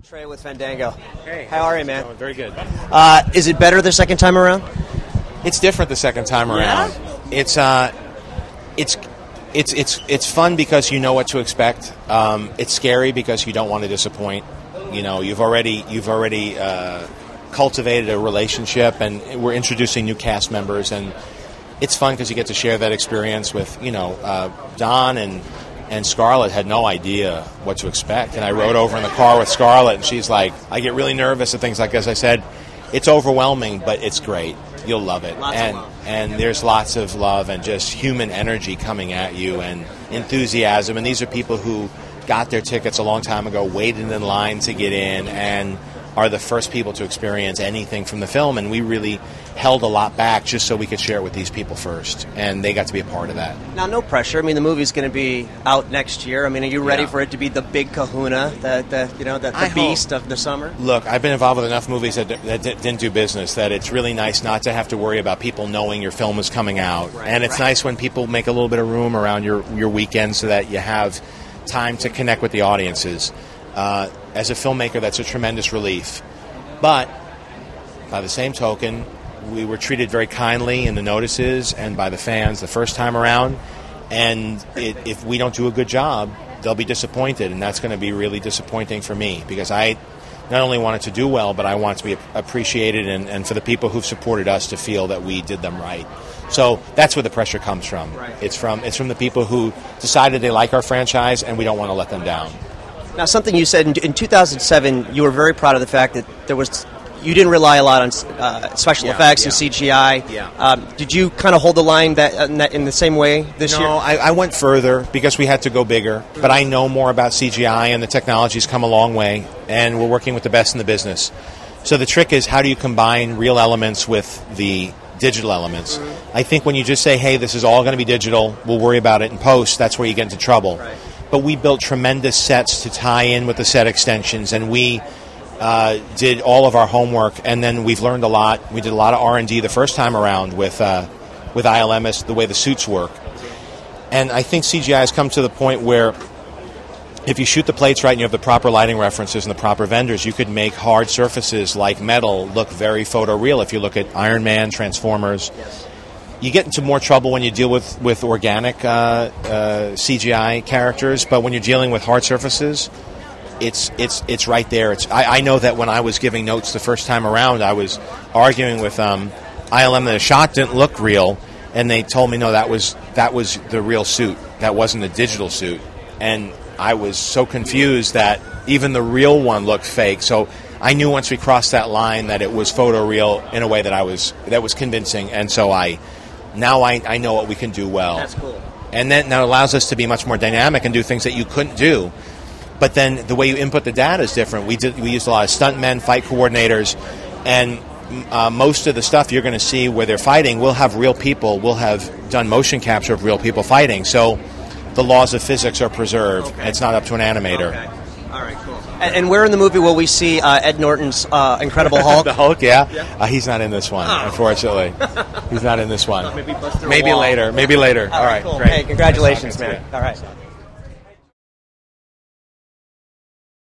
Trey with Fandango. Hey, how are you, man? Going? Very good. Is it better the second time around? It's different the second time around. Yeah? It's fun because you know what to expect. It's scary because you don't want to disappoint. You know, you've already cultivated a relationship, and we're introducing new cast members, and it's fun because you get to share that experience with Don and Scarlett had no idea what to expect. And I rode over in the car with Scarlett, and she's like, I get really nervous and things like this. I said, it's overwhelming, but it's great. You'll love it. And there's lots of love and just human energy coming at you and enthusiasm. And these are people who got their tickets a long time ago, waited in line to get in, and are the first people to experience anything from the film. And we really held a lot back just so we could share it with these people first, and they got to be a part of that. Now, no pressure. I mean, the movie's going to be out next year. I mean, are you ready for it to be the big kahuna, the beast of the summer? Look, I've been involved with enough movies that didn't do business that it's really nice not to have to worry about people knowing your film is coming out. Right, and it's nice when people make a little bit of room around your weekend so that you have time to connect with the audiences. As a filmmaker, that's a tremendous relief. But by the same token, we were treated very kindly in the notices and by the fans the first time around. And if we don't do a good job, they'll be disappointed. And that's going to be really disappointing for me because I not only want it to do well, but I want it to be appreciated and for the people who've supported us to feel that we did them right. So that's where the pressure comes from. Right. It's from the people who decided they like our franchise, and we don't want to let them down. Now, something you said in 2007, you were very proud of the fact that you didn't rely a lot on special effects and CGI. Yeah. Did you kind of hold the line in the same way this year? No, I went further because we had to go bigger. But I know more about CGI, and the technology's come a long way, and we're working with the best in the business. So the trick is, how do you combine real elements with the digital elements? Mm-hmm. I think when you just say, hey, this is all going to be digital, we'll worry about it in post, that's where you get into trouble. Right. But we built tremendous sets to tie in with the set extensions, and we did all of our homework, and then we've learned a lot. We did a lot of R&D the first time around with ILMS, the way the suits work. And I think CGI has come to the point where if you shoot the plates right and you have the proper lighting references and the proper vendors, you could make hard surfaces like metal look very photoreal. If you look at Iron Man, Transformers, you get into more trouble when you deal with organic CGI characters, but when you're dealing with hard surfaces, it's right there. I know that when I was giving notes the first time around, I was arguing with ILM that the shot didn't look real, and they told me no, that was the real suit. That wasn't a digital suit, and I was so confused that even the real one looked fake. So I knew once we crossed that line that it was photoreal in a way that was convincing, and so I know what we can do well. That's cool. And then that allows us to be much more dynamic and do things that you couldn't do. But then the way you input the data is different. We used a lot of stuntmen, fight coordinators, and most of the stuff you're going to see where they're fighting, we'll have real people. We'll have done motion capture of real people fighting. So the laws of physics are preserved. Okay. It's not up to an animator. Okay. All right, cool. And where in the movie will we see Ed Norton's Incredible Hulk? The Hulk, yeah. He's not in this one, unfortunately. He's not in this one. Maybe later. Maybe later. All right, cool. great. Hey, congratulations, man. All right.